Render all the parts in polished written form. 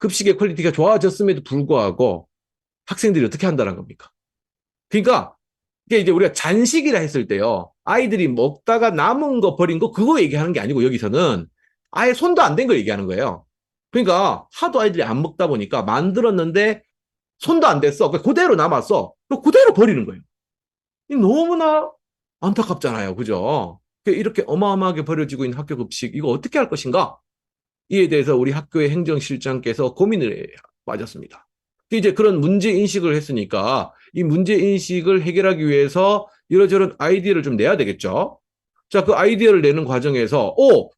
급식의 퀄리티가 좋아졌음에도 불구하고 학생들이 어떻게 한다는 겁니까? 그러니까 이게 이제 우리가 잔식이라 했을 때요. 아이들이 먹다가 남은 거 버린 거 그거 얘기하는 게 아니고 여기서는 아예 손도 안 댄 걸 얘기하는 거예요. 그러니까 하도 아이들이 안 먹다 보니까 만들었는데 손도 안 댔어. 그대로 남았어. 그대로 버리는 거예요. 너무나 안타깝잖아요. 그죠? 이렇게 어마어마하게 버려지고 있는 학교 급식 이거 어떻게 할 것인가? 이에 대해서 우리 학교의 행정실장께서 고민을 빠졌습니다. 이제 그런 문제 인식을 했으니까 이 문제 인식을 해결하기 위해서 이러저런 아이디어를 좀 내야 되겠죠. 자, 그 아이디어를 내는 과정에서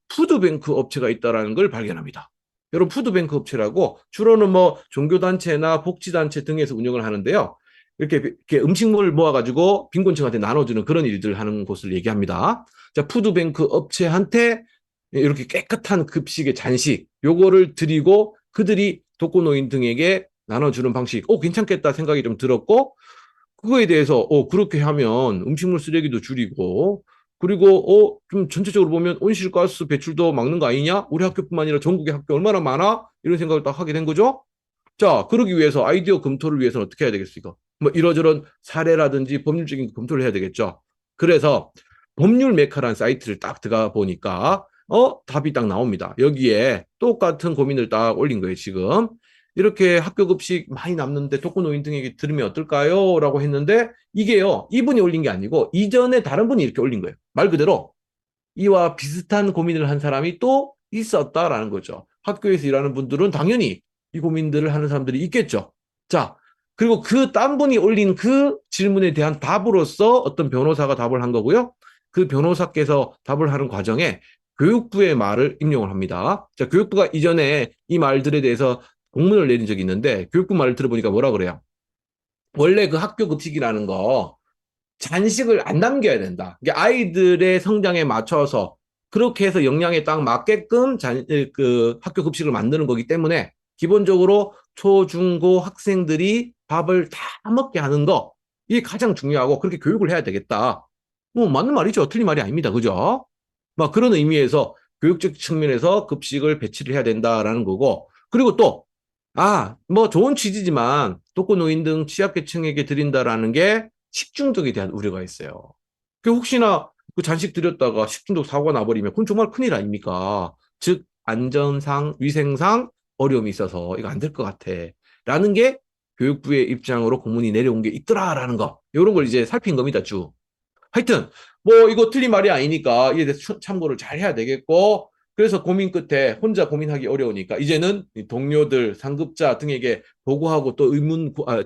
푸드뱅크 업체가 있다는 걸 발견합니다. 여러분 푸드뱅크 업체라고 주로는 뭐 종교단체나 복지단체 등에서 운영을 하는데요. 이렇게 음식물을 모아가지고 빈곤층한테 나눠주는 그런 일들을 하는 곳을 얘기합니다. 자, 푸드뱅크 업체한테 이렇게 깨끗한 급식의 잔식 요거를 드리고 그들이 독거노인 등에게 나눠주는 방식 괜찮겠다 생각이 좀 들었고 그거에 대해서 그렇게 하면 음식물 쓰레기도 줄이고 그리고 좀 전체적으로 보면 온실가스 배출도 막는 거 아니냐? 우리 학교뿐만 아니라 전국의 학교 얼마나 많아? 이런 생각을 딱 하게 된 거죠. 자, 그러기 위해서 아이디어 검토를 위해서는 어떻게 해야 되겠습니까? 뭐 이러저런 사례라든지 법률적인 검토를 해야 되겠죠. 그래서 법률 메카라는 사이트를 딱 들어가 보니까 답이 딱 나옵니다. 여기에 똑같은 고민을 딱 올린 거예요, 지금. 이렇게 학교 급식 많이 남는데 독거노인 등에게 들으면 어떨까요? 라고 했는데 이게요, 이분이 올린 게 아니고 이전에 다른 분이 이렇게 올린 거예요. 말 그대로 이와 비슷한 고민을 한 사람이 또 있었다라는 거죠. 학교에서 일하는 분들은 당연히 이 고민들을 하는 사람들이 있겠죠. 자, 그리고 그 딴 분이 올린 그 질문에 대한 답으로서 어떤 변호사가 답을 한 거고요. 그 변호사께서 답을 하는 과정에 교육부의 말을 인용을 합니다. 자, 교육부가 이전에 이 말들에 대해서 공문을 내린 적이 있는데 교육부 말을 들어보니까 뭐라 그래요? 원래 그 학교 급식이라는 거 잔식을 안 남겨야 된다. 이게 아이들의 성장에 맞춰서 그렇게 해서 영양에 딱 맞게끔 그 학교 급식을 만드는 거기 때문에 기본적으로 초, 중, 고 학생들이 밥을 다 먹게 하는 거 이게 가장 중요하고 그렇게 교육을 해야 되겠다. 뭐 맞는 말이죠. 틀린 말이 아닙니다. 그죠? 막 그런 의미에서 교육적 측면에서 급식을 배치를 해야 된다라는 거고 그리고 또 뭐 좋은 취지지만 독거노인 등 취약계층에게 드린다라는 게 식중독에 대한 우려가 있어요. 그 혹시나 그 잔식 드렸다가 식중독 사고가 나버리면 그건 정말 큰일 아닙니까? 즉 안전상 위생상 어려움이 있어서 이거 안 될 것 같아. 라는 게 교육부의 입장으로 공문이 내려온 게 있더라라는 거. 이런 걸 이제 살핀 겁니다, 쭉. 하여튼 뭐 이거 틀린 말이 아니니까 이에 대해서 참고를 잘 해야 되겠고 그래서 고민 끝에 혼자 고민하기 어려우니까 이제는 동료들, 상급자 등에게 보고하고 또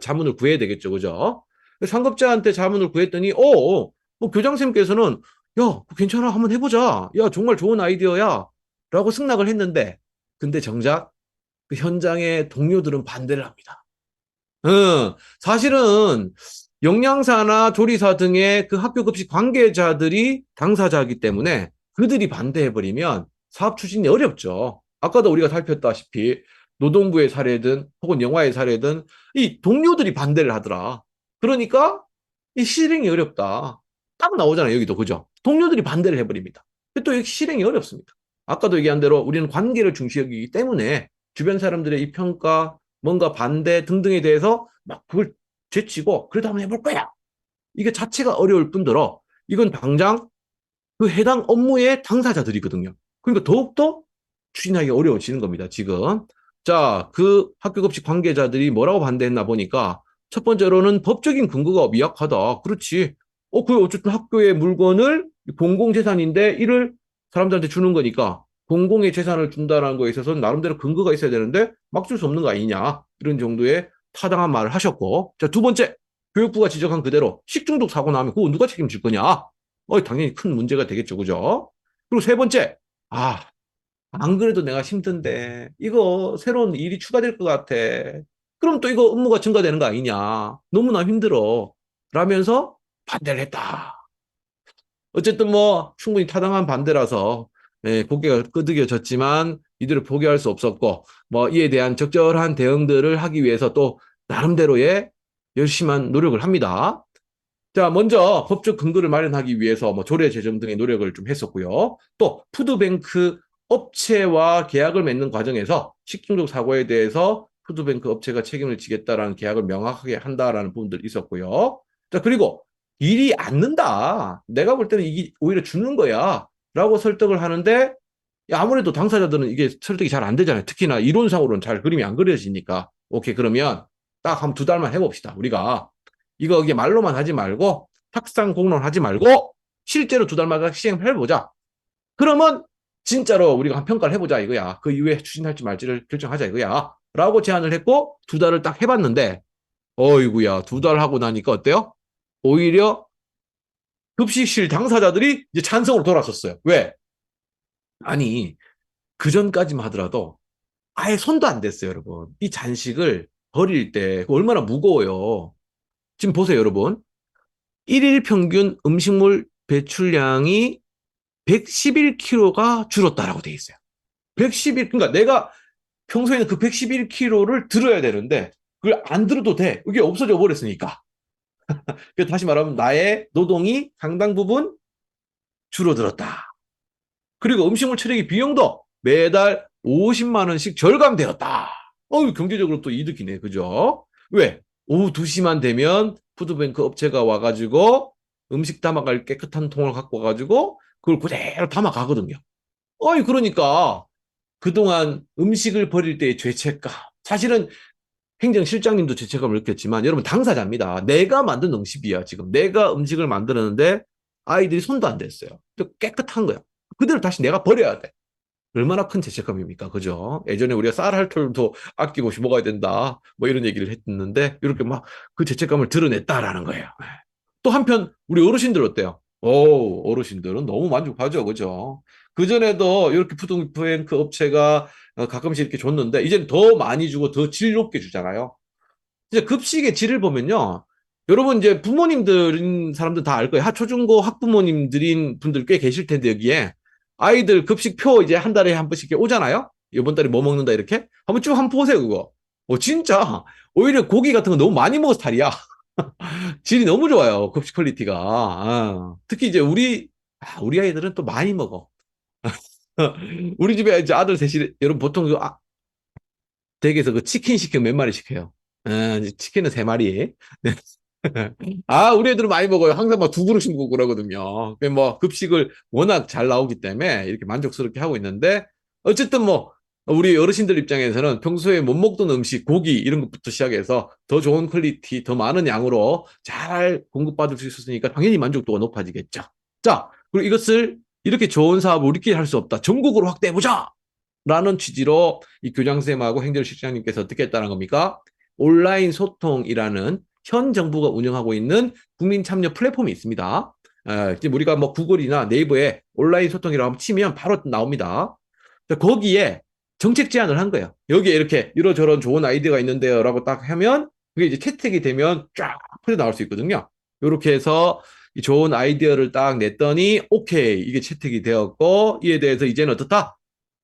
자문을 구해야 되겠죠. 그죠? 상급자한테 자문을 구했더니 뭐 교장선생님께서는 야, 괜찮아. 한번 해보자. 야, 정말 좋은 아이디어야. 라고 승낙을 했는데 근데 정작 그 현장의 동료들은 반대를 합니다. 사실은 영양사나 조리사 등의 그 학교 급식 관계자들이 당사자이기 때문에 그들이 반대해버리면 사업 추진이 어렵죠. 아까도 우리가 살폈다시피 노동부의 사례든 혹은 영화의 사례든 이 동료들이 반대를 하더라. 그러니까 이 실행이 어렵다. 딱 나오잖아요. 여기도 그죠? 동료들이 반대를 해버립니다. 또 이 실행이 어렵습니다. 아까도 얘기한 대로 우리는 관계를 중시하기 때문에 주변 사람들의 이 평가, 뭔가 반대 등등에 대해서 막 그걸 제치고 그래도 한번 해볼 거야. 이게 자체가 어려울 뿐더러 이건 당장 그 해당 업무의 당사자들이거든요. 그러니까 더욱더 추진하기 어려워지는 겁니다, 지금. 자, 그 학교 급식 관계자들이 뭐라고 반대했나 보니까 첫 번째로는 법적인 근거가 미약하다. 그렇지. 그 어쨌든 학교의 물건을 공공재산인데 이를 사람들한테 주는 거니까 공공의 재산을 준다는 거에 있어서는 나름대로 근거가 있어야 되는데 막 줄 수 없는 거 아니냐. 이런 정도의 타당한 말을 하셨고. 자, 두 번째. 교육부가 지적한 그대로 식중독 사고 나면 그거 누가 책임질 거냐? 당연히 큰 문제가 되겠죠. 그죠? 그리고 세 번째. 안 그래도 내가 힘든데 이거 새로운 일이 추가될 것 같아. 그럼 또 이거 업무가 증가되는 거 아니냐. 너무나 힘들어. 라면서 반대를 했다. 어쨌든 뭐 충분히 타당한 반대라서 고개가 끄덕여졌지만 이들을 포기할 수 없었고 뭐 이에 대한 적절한 대응들을 하기 위해서 또 나름대로의 열심한 노력을 합니다. 자, 먼저 법적 근거를 마련하기 위해서 뭐 조례 제정 등의 노력을 좀 했었고요. 또 푸드뱅크 업체와 계약을 맺는 과정에서 식중독 사고에 대해서 푸드뱅크 업체가 책임을 지겠다라는 계약을 명확하게 한다라는 부분들이 있었고요. 자, 그리고 일이 않는다. 내가 볼 때는 이게 오히려 죽는 거야. 라고 설득을 하는데, 아무래도 당사자들은 이게 설득이 잘 안 되잖아요. 특히나 이론상으로는 잘 그림이 안 그려지니까. 오케이, 그러면 딱 한 2달만 해봅시다. 우리가. 이게 말로만 하지 말고, 탁상 공론하지 말고, 실제로 2달마다 시행해보자. 그러면 진짜로 우리가 한 평가를 해보자 이거야. 그 이후에 추진할지 말지를 결정하자 이거야. 라고 제안을 했고 2달을 딱 해봤는데 어이구야 2달 하고 나니까 어때요? 오히려 급식실 당사자들이 이제 찬성으로 돌아섰어요. 왜? 아니 그 전까지만 하더라도 아예 손도 안 댔어요, 여러분. 이 잔식을 버릴 때 얼마나 무거워요. 지금 보세요, 여러분. 1일 평균 음식물 배출량이 111kg가 줄었다라고 돼 있어요. 111, 그러니까 내가 평소에는 그 111kg를 들어야 되는데 그걸 안 들어도 돼. 이게 없어져 버렸으니까. 다시 말하면 나의 노동이 상당 부분 줄어들었다. 그리고 음식물 처리기 비용도 매달 50만 원씩 절감되었다. 경제적으로 또 이득이네. 그죠? 왜? 오후 2시만 되면 푸드뱅크 업체가 와가지고 음식 담아갈 깨끗한 통을 갖고 와가지고 그걸 그대로 담아가거든요. 그러니까 그동안 음식을 버릴 때의 죄책감. 사실은 행정실장님도 죄책감을 느꼈지만 여러분 당사자입니다. 내가 만든 음식이야. 지금 내가 음식을 만들었는데 아이들이 손도 안 댔어요. 깨끗한 거야. 그대로 다시 내가 버려야 돼. 얼마나 큰 죄책감입니까? 그죠? 예전에 우리가 쌀할 털도 아낌없이 먹어야 된다. 뭐 이런 얘기를 했는데 이렇게 막 그 죄책감을 드러냈다라는 거예요. 또 한편 우리 어르신들 어때요? 어르신들은 너무 만족하죠. 그죠? 그전에도 이렇게 푸드뱅크 업체가 가끔씩 이렇게 줬는데 이제는 더 많이 주고 더 질 높게 주잖아요. 이제 급식의 질을 보면요. 여러분 이제 부모님들인 사람들 다 알 거예요. 초중고 학부모님들인 분들 꽤 계실 텐데 여기에 아이들 급식표 이제 한 달에 한 번씩 이렇게 오잖아요. 이번 달에 뭐 먹는다 이렇게 한번 쭉 한번 보세요 그거. 진짜 오히려 고기 같은 거 너무 많이 먹어서 탈이야. 질이 너무 좋아요. 급식 퀄리티가. 특히 이제 우리 아이들은 또 많이 먹어. 우리 집에 이제 아들 셋이, 여러분 보통 댁에서 그 치킨 시키면 몇 마리 시켜요? 이제 치킨은 3마리. 우리 애들은 많이 먹어요. 항상 막 2그릇씩 먹고 그러거든요. 뭐 급식을 워낙 잘 나오기 때문에 이렇게 만족스럽게 하고 있는데, 어쨌든 뭐, 우리 어르신들 입장에서는 평소에 못 먹던 음식, 고기 이런 것부터 시작해서 더 좋은 퀄리티, 더 많은 양으로 잘 공급받을 수 있었으니까 당연히 만족도가 높아지겠죠. 자, 그리고 이것을 이렇게 좋은 사업을 우리끼리 할 수 없다. 전국으로 확대해보자! 라는 취지로 이 교장선생님하고 행정실장님께서 어떻게 했다는 겁니까? 온라인 소통이라는 현 정부가 운영하고 있는 국민 참여 플랫폼이 있습니다. 지금 우리가 뭐 구글이나 네이버에 온라인 소통이라고 치면 바로 나옵니다. 거기에 정책 제안을 한 거예요. 여기에 이렇게 이러저런 좋은 아이디어가 있는데요. 라고 딱 하면 그게 이제 채택이 되면 쫙 퍼져 나올 수 있거든요. 이렇게 해서 이 좋은 아이디어를 딱 냈더니 오케이 이게 채택이 되었고 이에 대해서 이제는 어떻다?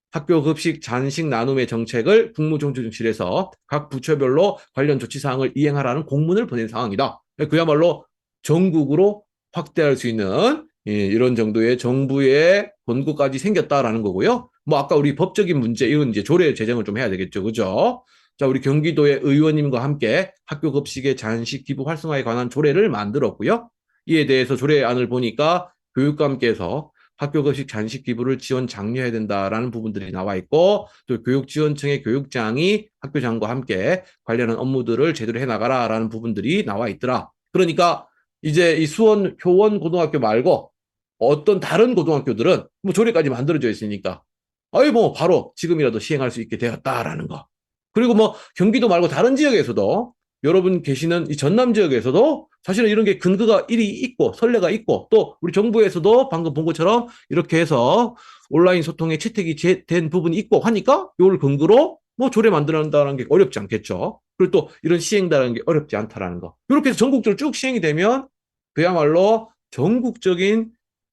학교 급식 잔식 나눔의 정책을 국무총리실에서 각 부처별로 관련 조치사항을 이행하라는 공문을 보낸 상황이다. 그야말로 전국으로 확대할 수 있는 이런 정도의 정부의 권고까지 생겼다라는 거고요. 뭐 아까 우리 법적인 문제 이런 이제 조례 제정을 좀 해야 되겠죠, 그죠? 자, 우리 경기도의 의원님과 함께 학교 급식의 잔식 기부 활성화에 관한 조례를 만들었고요. 이에 대해서 조례안을 보니까 교육감께서 학교 급식 잔식 기부를 지원 장려해야 된다라는 부분들이 나와 있고 또 교육지원청의 교육장이 학교장과 함께 관련한 업무들을 제대로 해나가라라는 부분들이 나와 있더라. 그러니까 이제 이 수원 효원 고등학교 말고 어떤 다른 고등학교들은 뭐 조례까지 만들어져 있으니까 뭐 바로 지금이라도 시행할 수 있게 되었다라는 거. 그리고 뭐 경기도 말고 다른 지역에서도 여러분 계시는 이 전남 지역에서도 사실은 이런 게 근거가 일이 있고 선례가 있고 또 우리 정부에서도 방금 본 것처럼 이렇게 해서 온라인 소통에 채택이 된 부분이 있고 하니까 이걸 근거로 뭐 조례 만들어낸다는 게 어렵지 않겠죠. 그리고 또 이런 시행이라는 게 어렵지 않다라는 거. 이렇게 해서 전국적으로 쭉 시행이 되면 그야말로 전국적인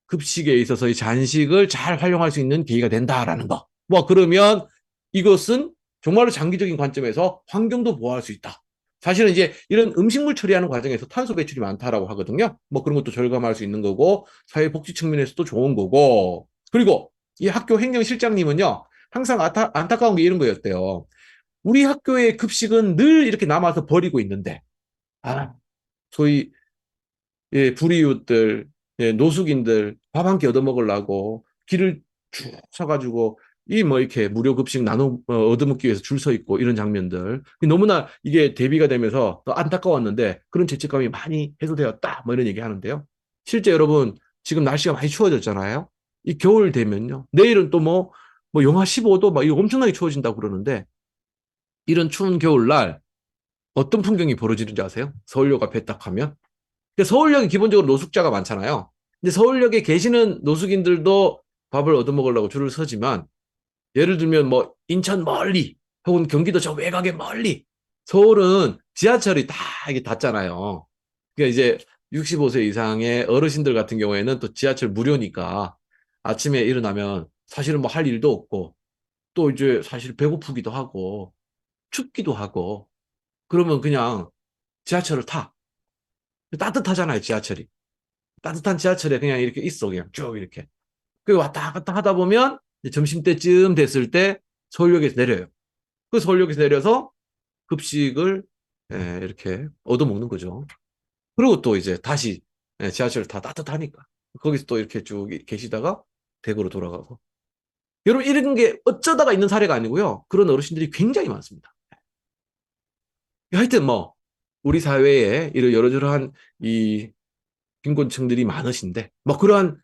급식에 있어서 이 잔식을 잘 활용할 수 있는 계기가 된다라는 거. 뭐 그러면 이것은 정말로 장기적인 관점에서 환경도 보호할 수 있다. 사실은 이제 이런 음식물 처리하는 과정에서 탄소 배출이 많다라고 하거든요. 뭐 그런 것도 절감할 수 있는 거고 사회복지 측면에서도 좋은 거고 그리고 이 학교 행정실장님은요, 항상 안타까운 게 이런 거였대요. 우리 학교의 급식은 늘 이렇게 남아서 버리고 있는데, 아, 소위 예, 불이웃들, 예, 노숙인들 밥 한 끼 얻어먹으려고 길을 쭉 서가지고 이 뭐 이렇게 무료 급식 나눠 얻어먹기 위해서 줄 서 있고 이런 장면들 너무나 이게 대비가 되면서 더 안타까웠는데 그런 죄책감이 많이 해소되었다 뭐 이런 얘기 하는데요. 실제 여러분 지금 날씨가 많이 추워졌잖아요. 이 겨울 되면요. 내일은 또 뭐 영하 15도 막 이거 엄청나게 추워진다고 그러는데 이런 추운 겨울날 어떤 풍경이 벌어지는지 아세요? 서울역 앞에 딱 가면 서울역이 기본적으로 노숙자가 많잖아요. 근데 서울역에 계시는 노숙인들도 밥을 얻어먹으려고 줄을 서지만 예를 들면 뭐 인천 멀리 혹은 경기도 저 외곽에 멀리 서울은 지하철이 다 이게 닿잖아요. 그러니까 이제 65세 이상의 어르신들 같은 경우에는 또 지하철 무료니까 아침에 일어나면 사실은 뭐 할 일도 없고 또 이제 사실 배고프기도 하고 춥기도 하고 그러면 그냥 지하철을 타. 따뜻하잖아요, 지하철이. 따뜻한 지하철에 그냥 이렇게 있어, 그냥 쭉 이렇게. 그리고 왔다 갔다 하다 보면 점심때쯤 됐을 때 서울역에서 내려요. 그 서울역에서 내려서 급식을 이렇게 얻어먹는 거죠. 그리고 또 이제 다시 지하철 다 따뜻하니까. 거기서 또 이렇게 쭉 계시다가 댁으로 돌아가고. 여러분, 이런 게 어쩌다가 있는 사례가 아니고요. 그런 어르신들이 굉장히 많습니다. 하여튼 뭐, 우리 사회에 이런 여러저러한 이 빈곤층들이 많으신데, 뭐 그러한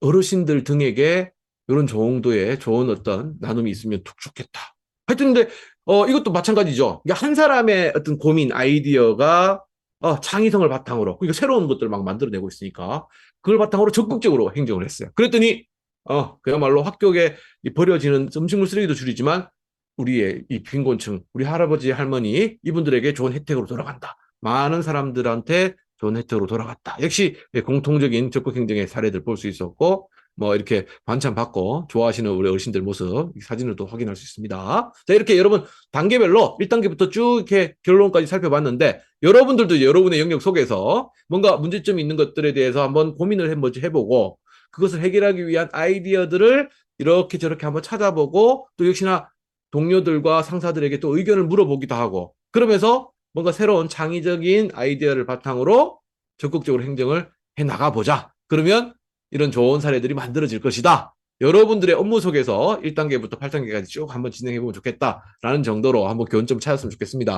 어르신들 등에게 이런 정도의 좋은 어떤 나눔이 있으면 툭 좋겠다. 하여튼 근데 이것도 마찬가지죠. 그러니까 한 사람의 어떤 고민, 아이디어가 창의성을 바탕으로 그러니까 새로운 것들을 막 만들어내고 있으니까 그걸 바탕으로 적극적으로 행정을 했어요. 그랬더니 그야말로 학교에 버려지는 음식물 쓰레기도 줄이지만 우리의 이 빈곤층, 우리 할아버지, 할머니 이분들에게 좋은 혜택으로 돌아간다. 많은 사람들한테 좋은 혜택으로 돌아갔다. 역시 공통적인 적극 행정의 사례들 볼 수 있었고 뭐 이렇게 반찬 받고 좋아하시는 우리 어르신들 모습 사진을 또 확인할 수 있습니다. 자, 이렇게 여러분 단계별로 1단계부터 쭉 이렇게 결론까지 살펴봤는데 여러분들도 여러분의 영역 속에서 뭔가 문제점이 있는 것들에 대해서 한번 고민을 해보고 그것을 해결하기 위한 아이디어들을 이렇게 저렇게 한번 찾아보고 또 역시나 동료들과 상사들에게 또 의견을 물어보기도 하고 그러면서 뭔가 새로운 창의적인 아이디어를 바탕으로 적극적으로 행정을 해 나가보자. 그러면 이런 좋은 사례들이 만들어질 것이다. 여러분들의 업무 속에서 1단계부터 8단계까지 쭉 한번 진행해 보면 좋겠다라는 정도로 한번 교훈점 찾았으면 좋겠습니다.